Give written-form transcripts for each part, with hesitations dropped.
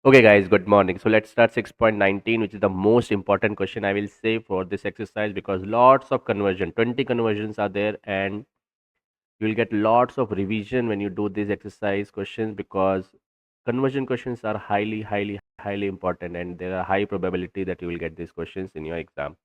Okay, guys, good morning. So let's start 6.19, which is the most important question I will say for this exercise because lots of conversion, 20 conversions are there, and you will get lots of revision when you do these exercise questions because conversion questions are highly important, and there are high probability that you will get these questions in your exam.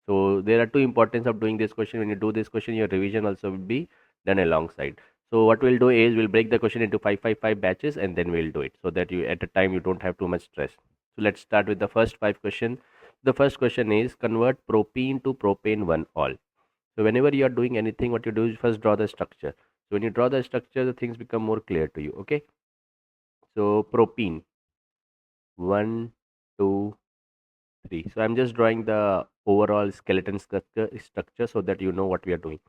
So there are two importance of doing this question. When you do this question, your revision also will be done alongside. So what we'll do is we'll break the question into 5 batches, and then we'll do it so that you at a time you don't have too much stress. So let's start with the first 5 question. The first question is convert propene to propane 1-all. So whenever you are doing anything, what you do is first draw the structure. So when you draw the structure, the things become more clear to you. Okay. So propene 1, 2, 3. So I'm just drawing the overall skeleton structure so that you know what we are doing.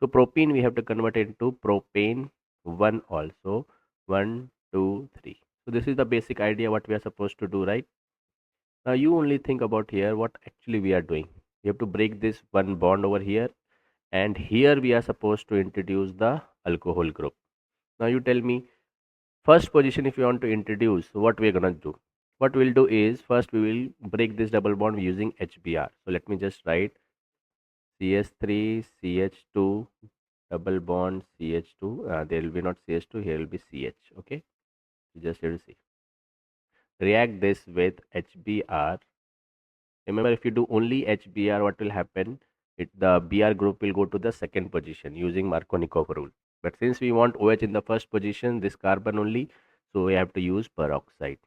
So propene we have to convert it into propane 1-all. So 1, 2, 3. So this is the basic idea what we are supposed to do, right? Now you only think about here what actually we are doing. We have to break this one bond over here, and here we are supposed to introduce the alcohol group. Now you tell me, first position if you want to introduce, what we are gonna do. What we'll do is first we will break this double bond using HBr. So let me just write CH3 CH2 double bond CH2. There will be not CH2, here will be CH. Okay, you just have to see. React this with HBr. Remember, if you do only HBr, what will happen? The Br group will go to the second position using Markovnikov rule. But since we want OH in the first position, this carbon only, so we have to use peroxide.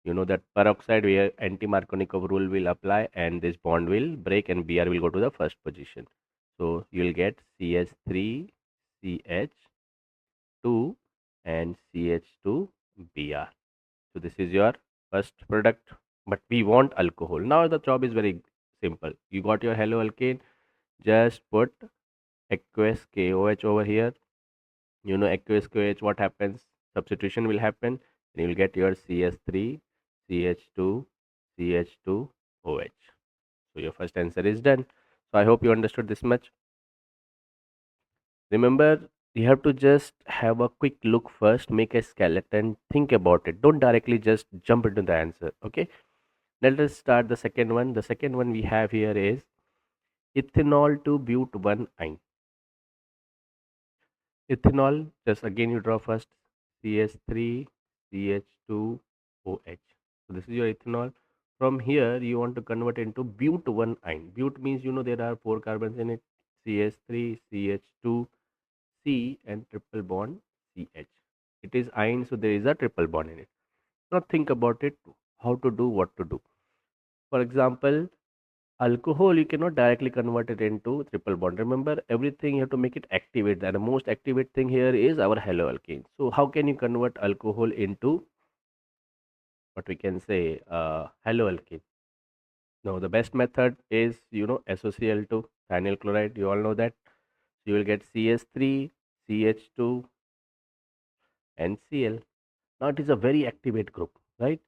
You know that peroxide where anti-Markovnikov rule will apply and this bond will break and Br will go to the first position. So you will get CH3, CH2 and CH2Br. So this is your first product, but we want alcohol. Now the job is very simple. You got your haloalkane, just put aqueous KOH over here. You know aqueous KOH, what happens? Substitution will happen and you will get your CS3, CH2, CH2OH. So your first answer is done. So I hope you understood this much. Remember, you have to just have a quick look first, make a skeleton, think about it. Don't directly just jump into the answer. Okay. Let us start the second one. The second one we have here is ethanol to but 1-ine. Ethanol, just again you draw first CH3, CH2OH. So this is your ethanol. From here you want to convert into but 1-ine. But means you know there are 4 carbons in it. CH3, CH2, C and triple bond CH. It is ine, so there is a triple bond in it. Now think about it, how to do, what to do. For example, alcohol you cannot directly convert it into triple bond. Remember, everything you have to make it activate, and the most activate thing here is our haloalkane. So how can you convert alcohol into what we can say haloalkane? Now the best method is SOCl2 thionyl chloride. You all know that. So you will get CS3, CH2 and Cl. Now it is a very activate group, right?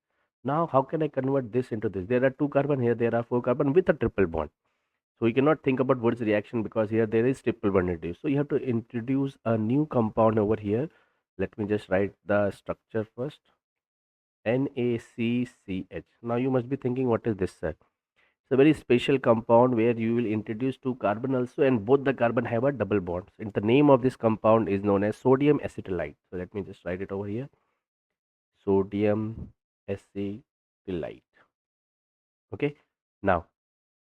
Now how can I convert this into this? There are 2 carbon here, there are 4 carbon with a triple bond. So you cannot think about Wood's reaction because here there is triple bond introduced. So you have to introduce a new compound over here. Let me just write the structure first. NaCCH. Now you must be thinking, what is this, sir? It's a very special compound where you will introduce 2 carbon also, and both the carbon have a double bond. And the name of this compound is known as sodium acetylide. So let me just write it over here. Sodium acetylide. Okay. Now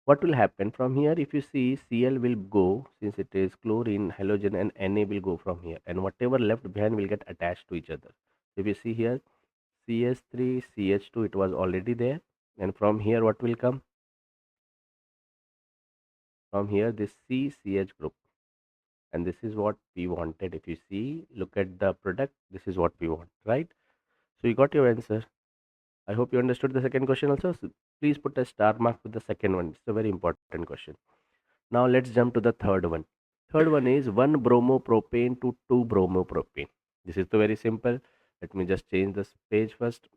what will happen from here? If you see, Cl will go, since it is chlorine, halogen, and Na will go from here, and whatever left behind will get attached to each other. If you see here, CH3 CH2, it was already there, and from here what will come? From here this CCH group, and this is what we wanted. If you see, look at the product, this is what we want, right? So you got your answer. I hope you understood the second question also. So please put a star mark with the second one. It's a very important question. Now let's jump to the third one. Third one is 1 bromopropane to 2 bromopropane. This is very simple. Let me just change this page first.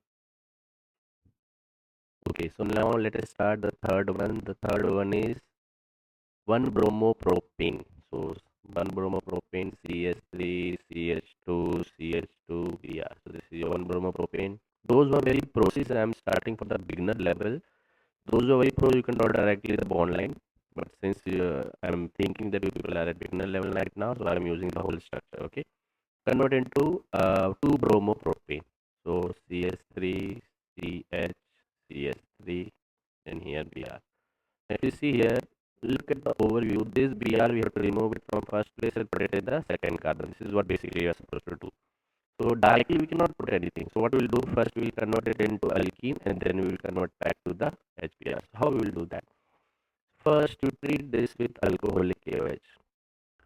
Okay, so now let us start the third one. The third one is 1 bromopropane. So 1 bromopropane CH3 CH2 CH2 Br. So this is 1 bromopropane. Those since I'm starting for the beginner level, those who are very pro, you can draw directly the bond line. But since I'm thinking that you people are at beginner level right now, so I'm using the whole structure. Okay, convert into 2 bromo propane. So CS3, CH, CS3, and here Br. If you see here, look at the overview. This Br we have to remove it from first place and put it in the second carbon. This is what basically you are supposed to do. So directly we cannot put anything. So what we will do first, we will convert it into alkene and then we will convert back to the HBr. How we will do that? First, you treat this with alcoholic KOH.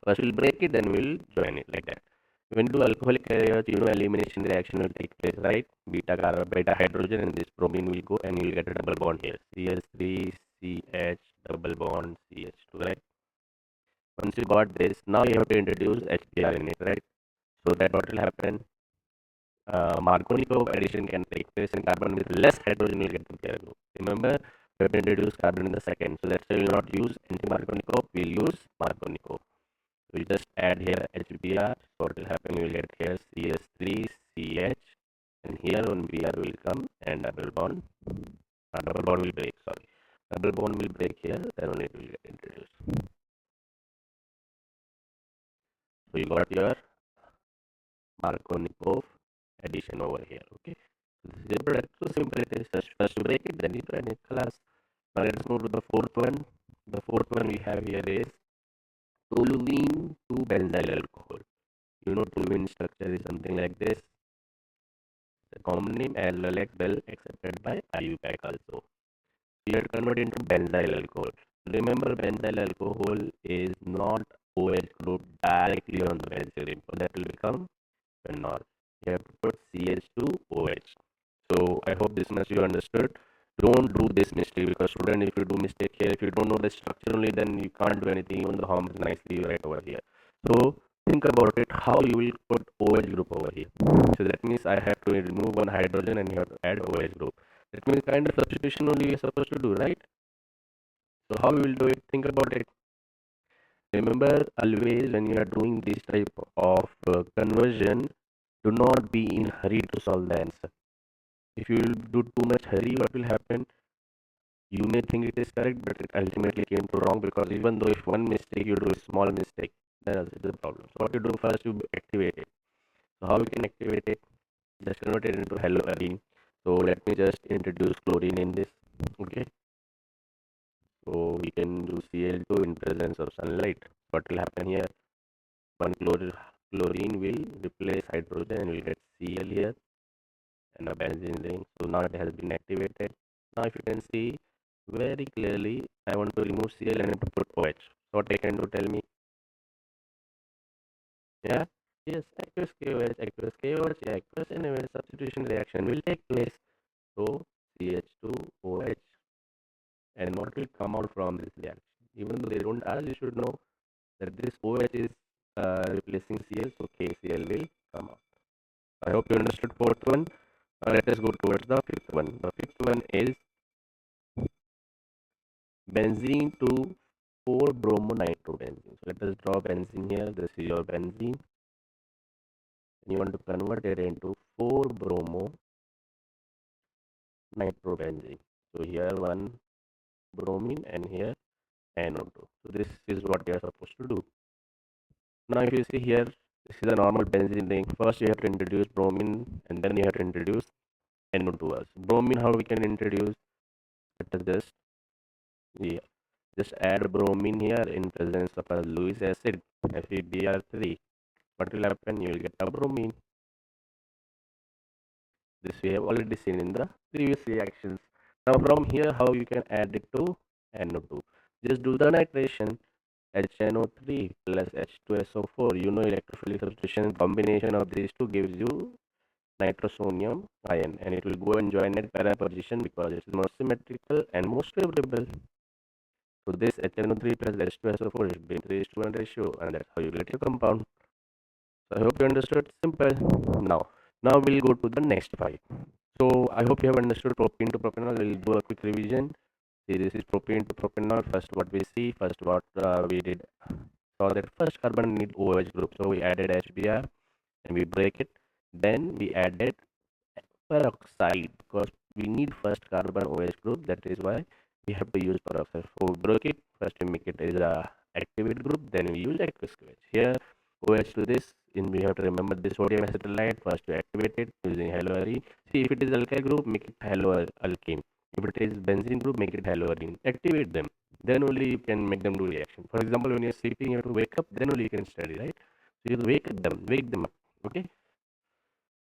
First, we'll break it, then we'll join it like that. When you do alcoholic KOH, elimination reaction will take place, right? Beta carbon, beta hydrogen, and this bromine will go, and you will get a double bond here. CH3, CH, double bond, CH2, right? Once you got this, now you have to introduce HBr in it, right? So that what will happen? Markovnikov addition can take place in carbon with less hydrogen will get to pair group. Remember, we have to introduce carbon in the second. So that's why we will not use anti-Markovnikov, we will use Markovnikov. We just add here HBr. So what will happen? You will get here CS3, CH, and here one Br will come and double bond will break, sorry. Double bond will break here, then only it will get introduced. So you got your Markovnikov addition over here, okay? This is a product, so simple it is. Just first to break it, then you join it. Class. Now let's move to the fourth one. The fourth one we have here is toluene to benzyl alcohol. Toluene structure is something like this. The common name as well accepted by IUPAC also. We have to convert into benzyl alcohol. Remember, benzyl alcohol is not OH group directly on the benzyl ring, so that will become phenol. You have to put CH2OH. So I hope this much you understood. Don't do this mistake, because student, if you do mistake here, if you don't know the structure only, then you can't do anything, even the harm is nicely right over here. So think about it, how you will put OH group over here. So that means I have to remove one hydrogen and you have to add OH group. That means kind of substitution only you are supposed to do, right? So how we will do it? Think about it. Remember, always when you are doing this type of conversion, do not be in hurry to solve the answer. If you will do too much hurry, what will happen? You may think it is correct, but it ultimately came to wrong, because even though if one mistake you do a small mistake, then that's the problem. So what you do first, you activate it. So how we can activate it? Just convert it into haloarene. So let me just introduce chlorine in this. Okay. So we can do Cl2 in presence of sunlight. What will happen here? One chlorine will replace hydrogen and we'll get Cl here and a benzene ring. So now it has been activated. Now if you can see very clearly, I want to remove Cl and to put OH. So what I can do, tell me? Yeah? Yes, aqueous KOH, aqueous KOH, yeah, aqueous anyway, substitution reaction will take place. So CH2OH, and what will come out from this reaction? Even though they don't ask, you should know that this OH is replacing Cl, so KCl will come out. I hope you understood fourth one. Now let us go towards the fifth one. The fifth one is benzene to 4-bromo-nitrobenzene. So let us draw benzene here. This is your benzene. And you want to convert it into 4-bromo-nitrobenzene. So here one bromine and here NO2. So this is what you are supposed to do. Now if you see here, this is a normal benzene ring. First you have to introduce bromine and then you have to introduce NO2 also. Bromine, how we can introduce? Let us just add bromine here in presence of a Lewis acid, FeBr3. What will happen? You will get a bromine. This we have already seen in the previous reactions. Now from here, how you can add it to NO2? Just do the nitration. HNO3 plus H2SO4. Electrophilic substitution combination of these two gives you nitrosonium ion, and it will go and join at para position because it is more symmetrical and most favorable. So this HNO3 plus H2SO4 is being 3:1 ratio, and that's how you get your compound. So I hope you understood. Simple. Now we'll go to the next 5. So I hope you have understood propene to propanol. We'll do a quick revision. See, this is propane to propanol. First, what we see. First, what we did. Saw that first carbon need OH group. So we added HBr and we break it. Then we added peroxide, because we need first carbon OH group. That is why we have to use peroxide. So we break it. First we make it as a activate group. Then we use aqueous OH. Here OH to this. In we have to remember the sodium acetylide. First we activate it using haloarene. See if it is alkyl group, make it haloalkane. If it is benzene group, make it haloarene. Activate them. Then only you can make them do reaction. For example, when you're sleeping, you have to wake up. Then only you can study, right? So you have to wake them up. Okay.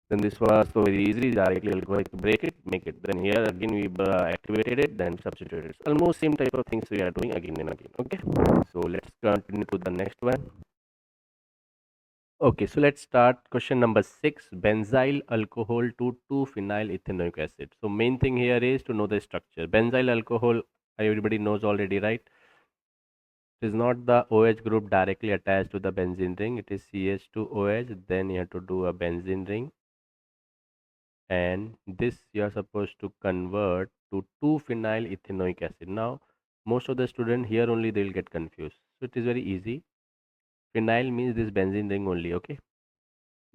Then this was so very easily directly will go to break it, make it. Then here again we activated it, then substituted it. Almost same type of things we are doing again and again. Okay. So let's continue to the next one. Okay, so let's start question number 6. Benzyl alcohol to 2-phenyl ethanoic acid. So main thing here is to know the structure. Benzyl alcohol, everybody knows already, right? It is not the OH group directly attached to the benzene ring. It is CH2OH. Then you have to do a benzene ring, and this you are supposed to convert to 2-phenyl ethanoic acid. Now most of the student here only they will get confused, so it is very easy. Phenyl means this benzene ring only. Okay,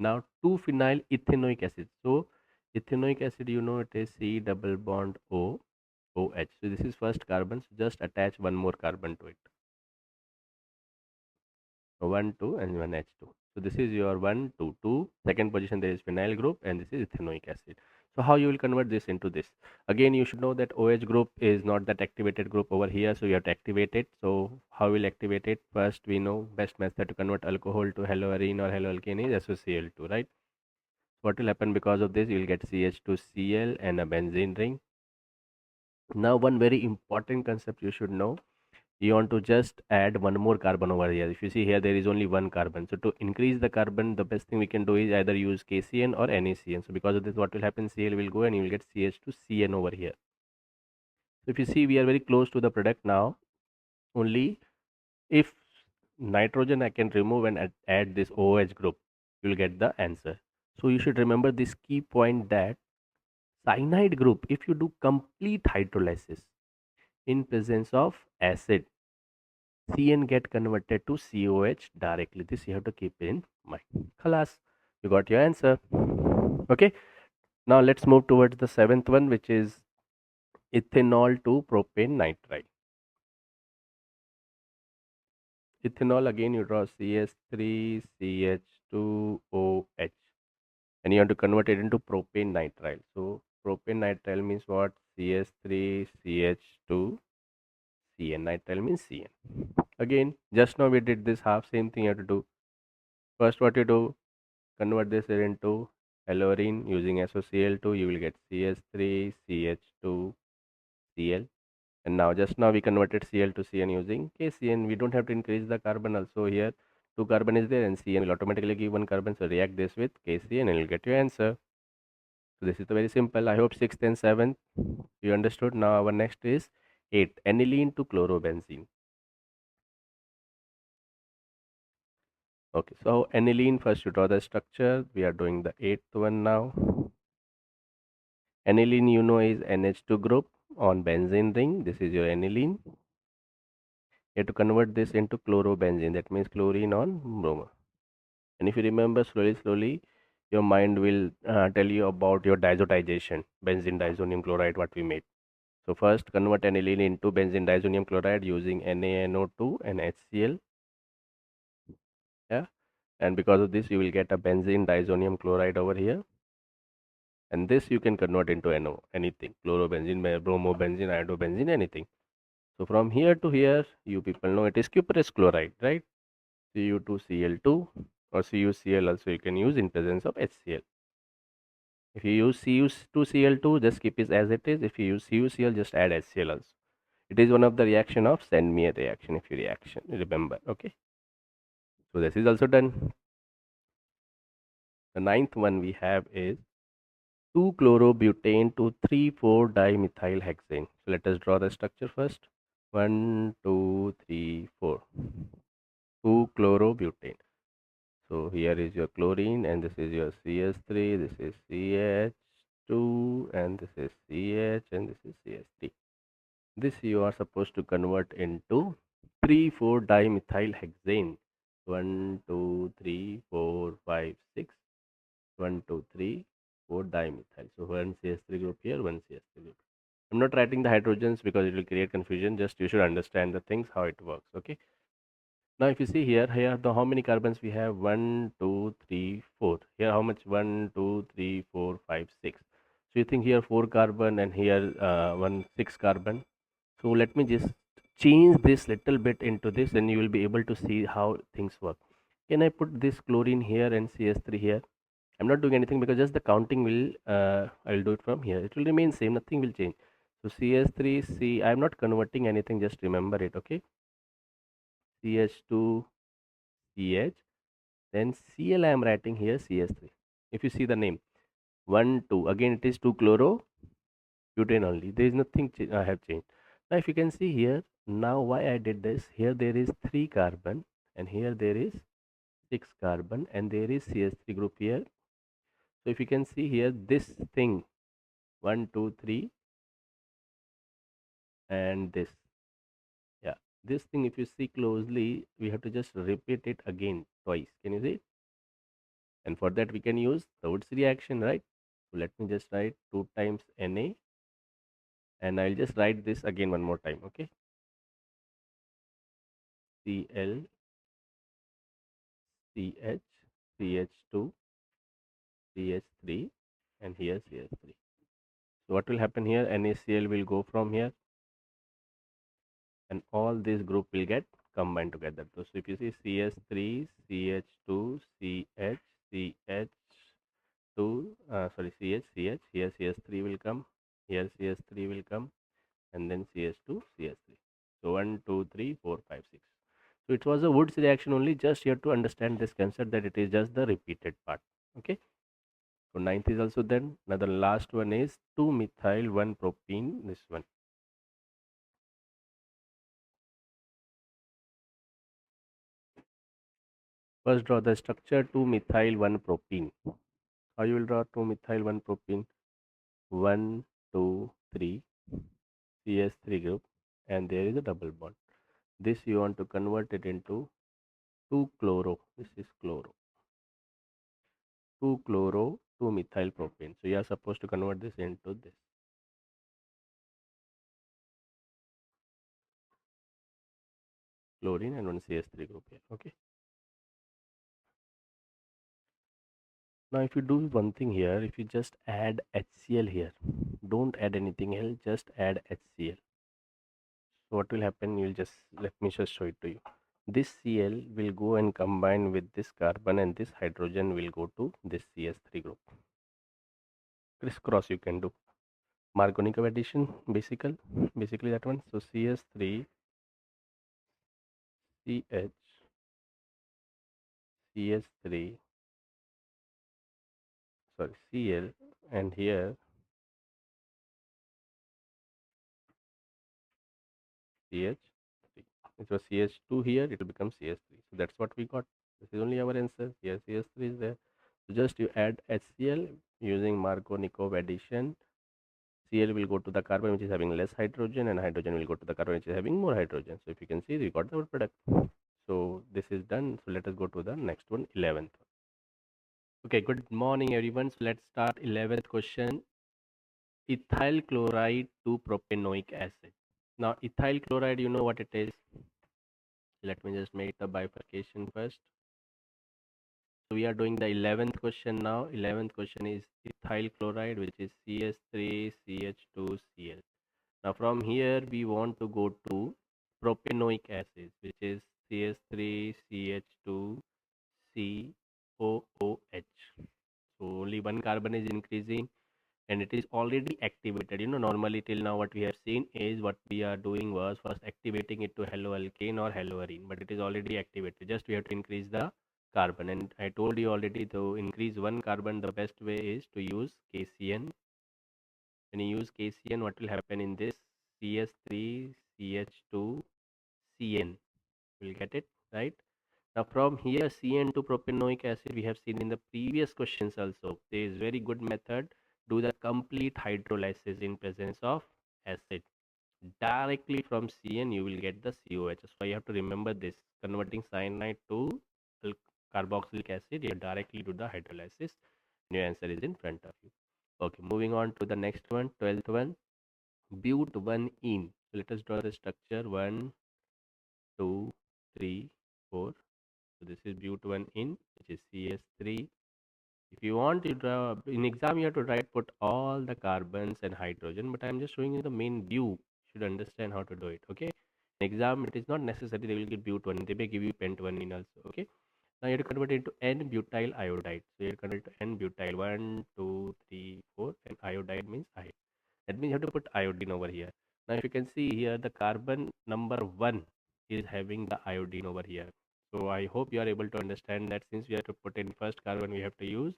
now 2-phenyl ethanoic acid. So ethanoic acid, you know, it is C double bond O OH. So this is first carbon, so just attach one more carbon to it. 1 2 and 1 H2. So this is your 1 2 2. Second position there is phenyl group, and this is ethanoic acid. So how you will convert this into this? Again, you should know that OH group is not that activated group over here, so you have to activate it. So how will activate it? First, we know best method to convert alcohol to haloarene or haloalkane is SOCl2, right? What will happen because of this? You will get CH2Cl and a benzene ring. Now one very important concept you should know, you want to just add one more carbon over here. If you see here, there is only one carbon. So to increase the carbon, the best thing we can do is either use KCN or NaCN. So because of this, what will happen? Cl will go and you will get CH2CN over here. So if you see, we are very close to the product now. Only if nitrogen I can remove and add this OH group, you will get the answer. So you should remember this key point, that cyanide group, if you do complete hydrolysis in presence of acid, CN get converted to COH directly. This you have to keep in mind. Khalas, you got your answer. Okay, now let's move towards the seventh one, which is ethanol to propane nitrile. Ethanol, again you draw CH3CH2OH, and you have to convert it into propane nitrile. So propane nitrile means what? CH3CH2CN. Nitrile means CN. Again, just now we did this half, same thing you have to do. First, what you do, convert this into haloarene using SOCl2, you will get CH3CH2Cl. And now just now we converted Cl to Cn using KCN. We don't have to increase the carbon also here. 2 carbon is there and Cn will automatically give 1 carbon. So react this with KCN and you'll get your answer. So this is very simple. I hope 6th and 7th you understood. Now our next is 8th, aniline to chlorobenzene. Okay, so aniline, first you draw the structure. We are doing the 8th one now. Aniline, you know, is NH2 group on benzene ring. This is your aniline. You have to convert this into chlorobenzene. That means chlorine on bromine. And if you remember, slowly, your mind will tell you about your diazotization, benzene diazonium chloride, what we made. So first, convert aniline into benzene diazonium chloride using NaNO2 and HCl. Yeah, and because of this, you will get a benzene diazonium chloride over here. And this you can convert into NO, anything, chlorobenzene, bromobenzene, iodobenzene, anything. So from here to here, you people know it is cuprous chloride, right? Cu2Cl2 or CuCl also you can use in presence of HCl. If you use Cu2Cl2, just keep it as it is. If you use CuCl, just add HCl also. It is one of the reaction of Sandmeyer reaction, if you remember. Okay. So this is also done. The ninth one we have is 2-chlorobutane to 3,4-dimethylhexane. So let us draw the structure first. 1 2 3 4. 2-chlorobutane. So here is your chlorine and this is your CS3, this is CH2 and this is CH and this is CS3. This you are supposed to convert into 3,4-dimethylhexane. 1 2 3 4 5 6. 1 2 3 4 dimethyl. So one CH3 group here, one CH3 group. I'm not writing the hydrogens because it will create confusion. Just you should understand the things how it works. Okay. Now if you see here the how many carbons we have? One, two, three, four. Here how much? One, two, three, four, five, six. So you think here four carbon and here one six carbon. So let me just change this little bit into this, and you will be able to see how things work. Can I put this chlorine here and CS3 here? I'm not doing anything because just the counting will I'll do it from here. It will remain same, nothing will change. So CS3 C, I'm not converting anything, just remember it. Okay, CH2 CH, then Cl I am writing here CS3. If you see the name 1 2, again it is 2 chloro butane only, there is nothing I have changed. Now if you can see here, now why I did this, here there is 3 carbon and here there is 6 carbon and there is CS3 group here. So if you can see here, this thing 1 2 3 and this, yeah, this thing if you see closely, we have to just repeat it again twice. Can you see? And for that we can use the Woods reaction, right? So let me just write 2 times Na, and I'll just write this again one more time. Okay, Cl CH CH2 CH3 and here CH3. So what will happen here? NaCl will go from here and all this group will get combined together. So if you see CS3 CH2 CH CH2 sorry CH CH, here CS3 will come, here CS3 will come, and then CS2 CS3. So 1 2 3 4 5 6. So it was a Woods reaction only, just you have to understand this concept that it is just the repeated part. Okay. So ninth is also done. Now the last one is 2 methyl 1 propene, this one. First draw the structure 2 methyl 1 propene. How you will draw 2 methyl 1 propene? 1 2 3 CH3 group, and there is a double bond. This you want to convert it into 2 chloro. This is chloro. 2 chloro 2 methyl propane. So you are supposed to convert this into this. Chlorine and one CH3 group here. Okay. Now if you do one thing here, if you just add HCl here, don't add anything else, just add HCl. So what will happen, you'll just, let me just show it to you. This Cl will go and combine with this carbon and this hydrogen will go to this CH3 group. Crisscross you can do. Markovnikov addition, basically that one. So CH3 CH CH3 sorry Cl, and here CH3. It was CH2 here, it will become CH3. So that's what we got. This is only our answer. Here CH3 is there. So just you add HCl using Markovnikov addition. Cl will go to the carbon which is having less hydrogen, and hydrogen will go to the carbon which is having more hydrogen. So if you can see, we got the product. So this is done. So let us go to the next one, 11th. Okay, good morning everyone. So let's start 11th question. Ethyl chloride to propanoic acid. Now ethyl chloride, you know what it is. Let me just make the bifurcation first. So we are doing the 11th question now. 11th question is ethyl chloride, which is CH3CH2Cl. Now from here we want to go to propanoic acid, which is CH3CH2COOH. So only one carbon is increasing and it is already activated. Normally till now what we have seen is what we are doing was first activating it to haloalkane or haloarene, but it is already activated. Just we have to increase the carbon, and I told you already, to increase one carbon the best way is to use KCN. When you use KCN, what will happen in this? CS3CH2CN. We'll get it right. Now from here CN to propanoic acid, we have seen in the previous questions also. There is very good method. Do the complete hydrolysis in presence of acid. Directly from CN you will get the COH. So you have to remember this. Converting cyanide to carboxylic acid, you directly do the hydrolysis. Your answer is in front of you. Okay, moving on to the next one, 12th one, but one in. So let us draw the structure 1, 2, 3, 4. So this is but one in, which is CS3. If you want to draw in exam, you have to write put all the carbons and hydrogen, but I'm just showing you the main view. You should understand how to do it. Okay. In exam, it is not necessary they will give but one. They may give you pent one in also. Okay. Now you have to convert it into N-butyl iodide. So you have to convert it to N-butyl 1, 2, 3, 4, and iodide means I. That means you have to put iodine over here. Now if you can see here, the carbon number 1 is having the iodine over here. So I hope you are able to understand that since we have to put in first carbon, we have to use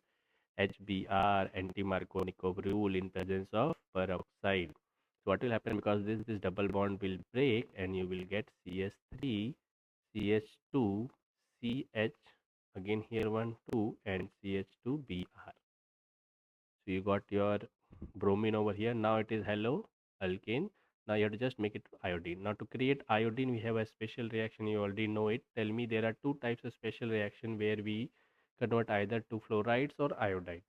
HBr, anti-Markovnikov rule in presence of peroxide. So what will happen, because this double bond will break and you will get CS3, CH2, CH, again here 1, 2, and CH2Br. So you got your bromine over here. Now it is haloalkane. Now you have to just make it iodine. Now to create iodine, we have a special reaction. You already know it. Tell me, there are two types of special reaction where we convert either to fluorides or iodide.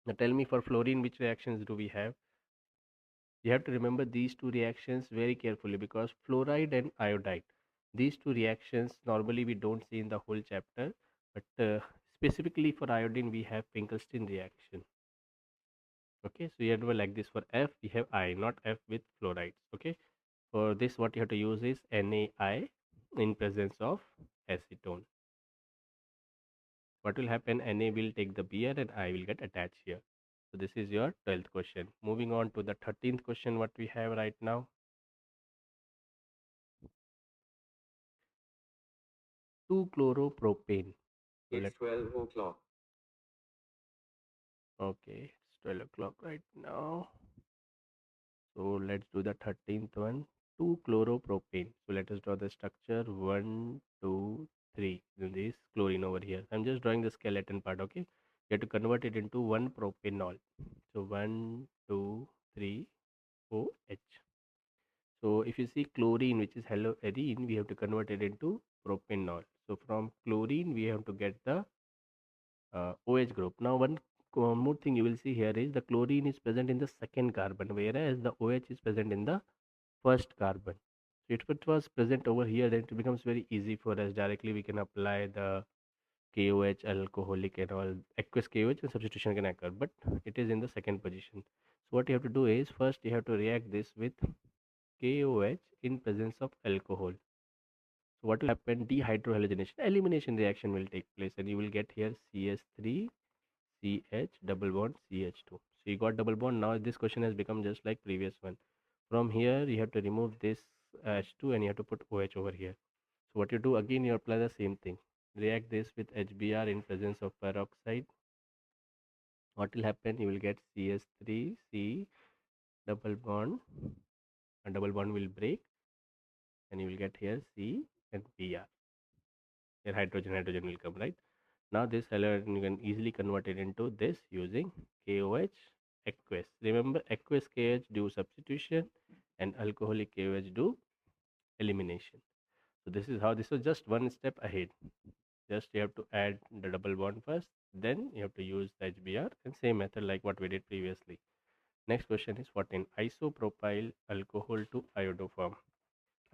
Now tell me, for fluorine, which reactions do we have? You have to remember these two reactions very carefully, because fluoride and iodide, these two reactions normally we don't see in the whole chapter, but specifically for iodine we have Finkelstein reaction. Okay, so you have to like this. For F we have I, not F with fluorides. Okay, for this what you have to use is NaI in presence of acetone. What will happen? Na will take the Br and I will get attached here. So this is your 12th question. Moving on to the 13th question, what we have right now. 2-chloropropane. So It's 12 o'clock. okay, it's 12 o'clock right now. So let's do the 13th one. 2-chloropropane. So let us draw the structure 1, 2, 3. Then this chlorine over here. I'm just drawing the skeleton part. Okay, you have to convert it into 1 propanol. So 1, 2, 3, OH. So if you see chlorine, which is haloarene, we have to convert it into propanol. So from chlorine, we have to get the OH group. Now one more thing you will see here is the chlorine is present in the second carbon, whereas the OH is present in the first carbon. So if it was present over here, then it becomes very easy for us. Directly we can apply the KOH, alcoholic and all, aqueous KOH, and substitution can occur. But it is in the second position. So what you have to do is, first you have to react this with KOH in presence of alcohol. So what will happen? Dehydrohalogenation, elimination reaction will take place, and you will get here CS3, CH, double bond CH2. So you got double bond. Now this question has become just like previous one. From here you have to remove this H2 and you have to put OH over here. So what you do, again you apply the same thing. React this with HBr in presence of peroxide. What will happen? You will get CS3, C, double bond, and double bond will break, and you will get here C and Br. Here hydrogen will come, right? Now this halide you can easily convert it into this using KOH aqueous. Remember, aqueous KOH do substitution and alcoholic KOH do elimination. So this is how, this is just one step ahead. Just you have to add the double bond first, then you have to use the HBr, and same method like what we did previously. Next question is 14. Isopropyl alcohol to iodoform.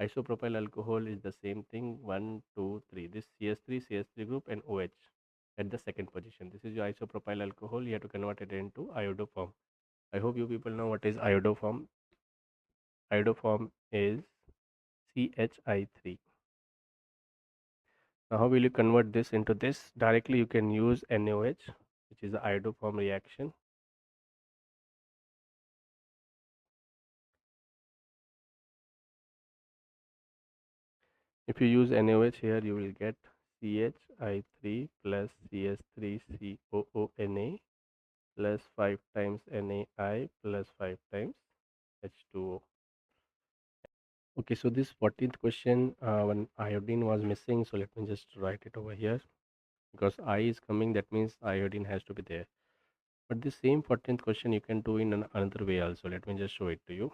Isopropyl alcohol is the same thing. 1, 2, 3. This CS3 group and OH at the second position. This is your isopropyl alcohol. You have to convert it into iodoform. I hope you people know what is iodoform. Iodoform is CHI3. Now how will you convert this into this? Directly you can use NaOH, which is the iodoform reaction. If you use NaOH here, you will get CHI3 plus CS3COONA plus 5 times NaI plus 5 times H2O. Okay, so this 14th question, when iodine was missing, so let me just write it over here, because I is coming, that means iodine has to be there. But this same 14th question you can do in another way also. Let me just show it to you.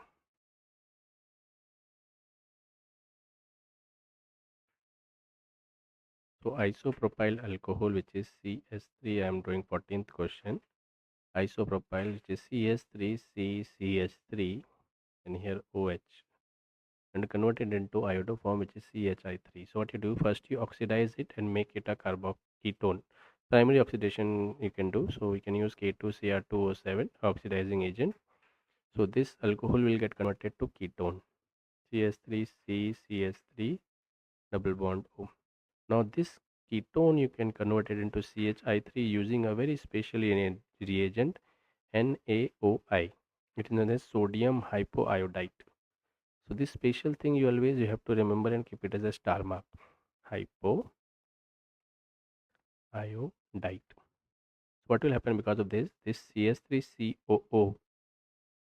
So isopropyl alcohol, which is CS3, I am doing 14th question. Isopropyl, which is CS3CCH3, and here OH, and convert it into iodoform, which is CHI3. So what you do, first you oxidize it and make it a ketone. Primary oxidation you can do, so we can use K2Cr2O7 oxidizing agent. So this alcohol will get converted to ketone, CS3C, double bond O. Now this ketone you can convert it into CHI3 using a very special reagent, NaOI. It is known as sodium hypoiodite. So this special thing you have to remember and keep it as a star mark. Hypoiodite. So what will happen because of this? This CS3COO,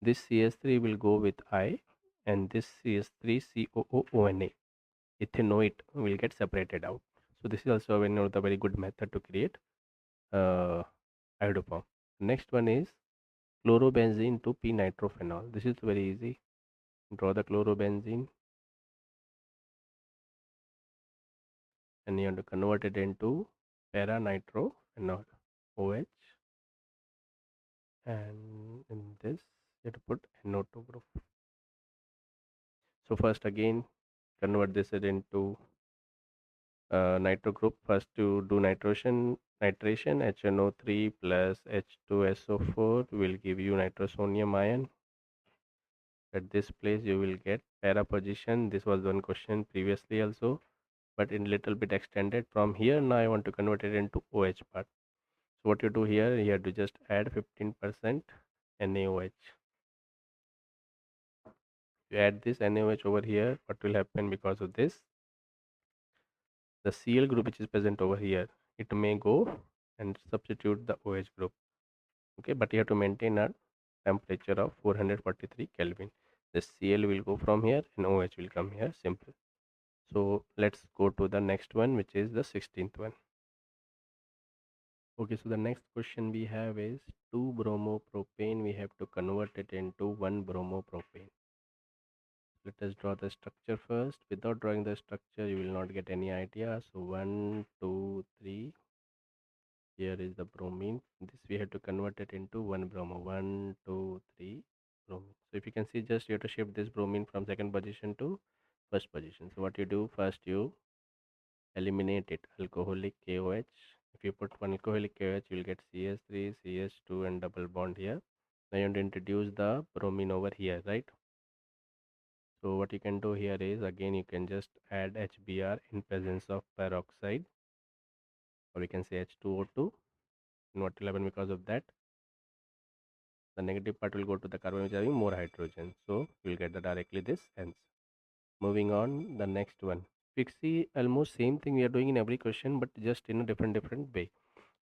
this CS3 will go with I, and this CS3COOONA, ethanoate, will get separated out. So this is also another very good method to create iodoform. Next one is chlorobenzene to p-nitrophenol. This is very easy. Draw the chlorobenzene and you have to convert it into para-nitrophenol, OH, and in this you have to put NO2 group. So first again convert this into nitro group. First to do nitration, HNO3 plus H2SO4 will give you nitrosonium ion. At this place you will get para position. This was one question previously also, but in little bit extended from here. Now I want to convert it into OH part. So what you do here, you have to just add 15% NaOH. You add this NaOH over here, what will happen because of this? The Cl group which is present over here, it may go and substitute the OH group. Okay, but you have to maintain a temperature of 443 Kelvin. The Cl will go from here and OH will come here, simple. So let's go to the next one, which is the 16th one. Okay, so the next question we have is 2 bromopropane. We have to convert it into 1 bromopropane. Let us draw the structure first. Without drawing the structure, you will not get any idea. So 1, 2, 3. Here is the bromine. This we have to convert it into 1 bromo. 1, 2, 3 bromine. So if you can see, just you have to shift this bromine from second position to first position. So what you do, first you eliminate it, alcoholic KOH. If you put one alcoholic KOH, you will get CS3, CS2 and double bond here. Now you want to introduce the bromine over here, right? So what you can do here is, again you can just add HBr in presence of peroxide, or we can say H2O2. And what will happen because of that? The negative part will go to the carbon which is having more hydrogen. So you will get the directly this ends. Moving on, the next one. Fixie, almost same thing we are doing in every question, but just in a different way.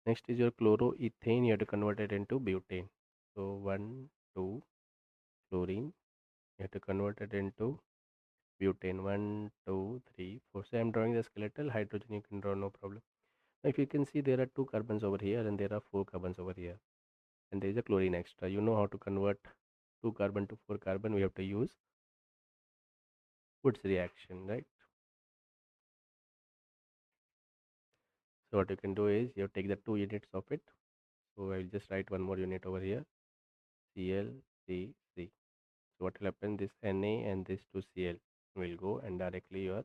Next is your chloroethane. You have to convert it into butane. So 1, 2, chlorine. You have to convert it into butane. 1, 2, 3, 4. So I'm drawing the skeletal. Hydrogen you can draw, no problem. Now if you can see, there are 2 carbons over here and there are 4 carbons over here, and there is a chlorine extra. You know how to convert 2 carbon to 4 carbon. We have to use Woods reaction, right? So what you can do is you take the 2 units of it. So I will just write one more unit over here, ClCC. So what will happen, this Na and this 2Cl will go and directly your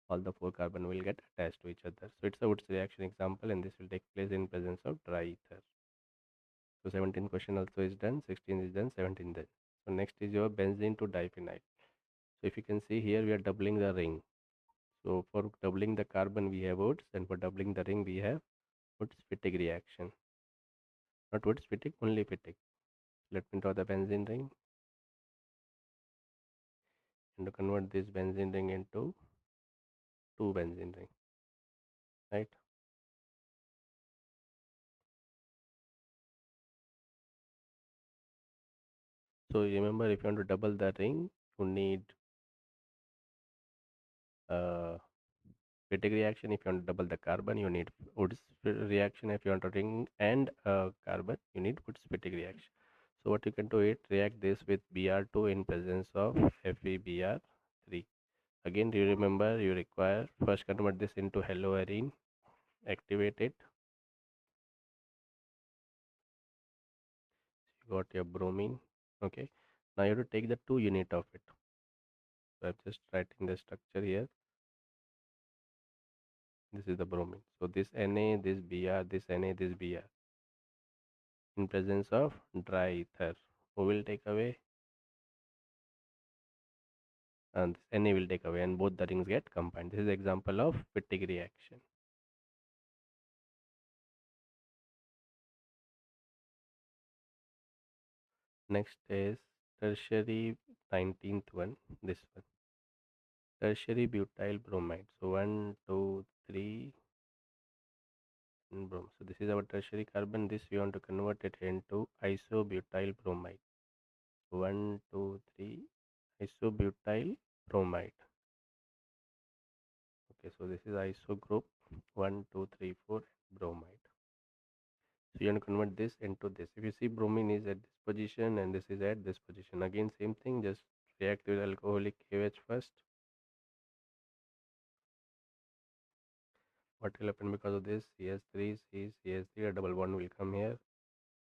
all the 4 carbon will get attached to each other. So it's a Woods reaction example, and this will take place in presence of dry ether. So 17th question also is done, 16 is done, 17 done. So next is your benzene to diphenyl. So if you can see here, we are doubling the ring. So for doubling the carbon we have Woods, and for doubling the ring we have Woods-Fittig reaction. Not Woods-Fittig, only Fittig. Let me draw the benzene ring and to convert this benzene ring into 2 benzene ring, right? So remember, if you want to double the ring, you need Fittig reaction. If you want to double the carbon, you need Woods reaction. If you want to ring and carbon, you need Woods-Fittig reaction. So what you can do, it react this with Br2 in presence of FeBr3. Again, do you remember, you require first convert this into haloarene. activate it. You got your bromine. Okay, now you have to take the 2 unit of it. So I'm just writing the structure here. This is the bromine. So this Na, this Br, this Na, this Br in presence of dry ether. Who will take away? And this Na will take away, and both the rings get combined. This is example of Wittig reaction. Next is tertiary 19th one. This one. Tertiary butyl bromide. So 1, 2, 3 and brom. So this is our tertiary carbon. This we want to convert it into isobutyl bromide. 1, 2, 3 isobutyl bromide. Okay, so this is iso group 1, 2, 3, 4 bromide. So you want to convert this into this. If you see bromine is at this position and this is at this position. Again same thing, just react with alcoholic KOH first. What will happen because of this? CS3, CS3, a double bond will come here.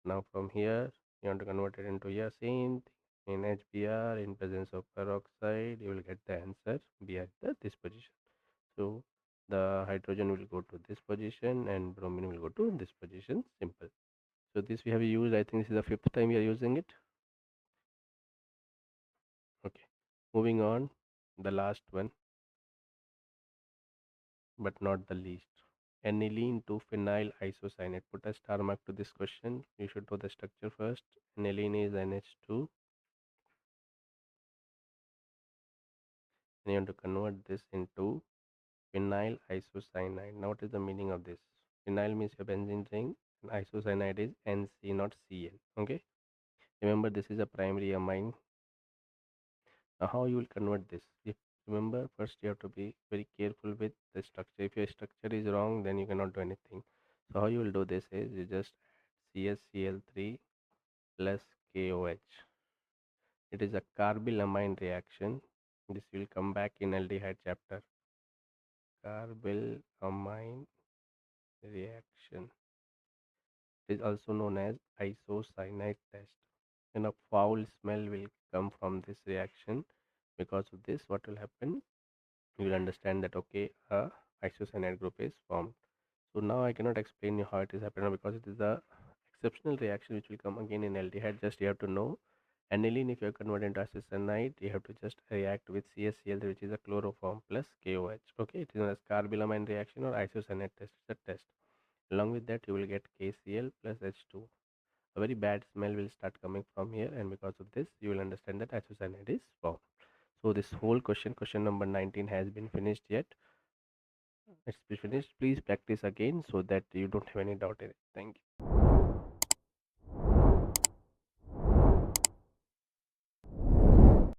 Now from here you want to convert it into here, same thing. In HBr in presence of peroxide you will get the answer Br at this position. So the hydrogen will go to this position and bromine will go to this position. Simple. So this we have used, I think this is the 5th time we are using it. Okay, moving on, the last one but not the least, aniline to phenyl isocyanate. Put a star mark to this question. You should know the structure first. Aniline is NH2 and you want to convert this into phenyl isocyanide. Now what is the meaning of this? Phenyl means your benzene ring and isocyanide is NC, not Cl. Okay, remember this is a primary amine. Now how you will convert this? If remember, first you have to be very careful with the structure. If your structure is wrong, then you cannot do anything. So how you will do this is you just add CsCl3 plus KOH. It is a carbylamine reaction. This will come back in aldehyde chapter. Carbylamine reaction. It is also known as isocyanate test. And a foul smell will come from this reaction. Because of this, what will happen? You will understand that okay, a isocyanate group is formed. So now I cannot explain you how it is happening because it is a exceptional reaction which will come again in aldehyde. Just you have to know aniline, if you are converted into isocyanate, you have to just react with CaCl3, which is a chloroform plus KOH. Okay, it is known as carbylamine reaction or isocyanate test. It's a test. Along with that, you will get KCl plus H2. A very bad smell will start coming from here, and because of this, you will understand that isocyanate is formed. So this whole question number 19 has been finished yet. It's been finished. Please practice again so that you don't have any doubt in it. Thank you.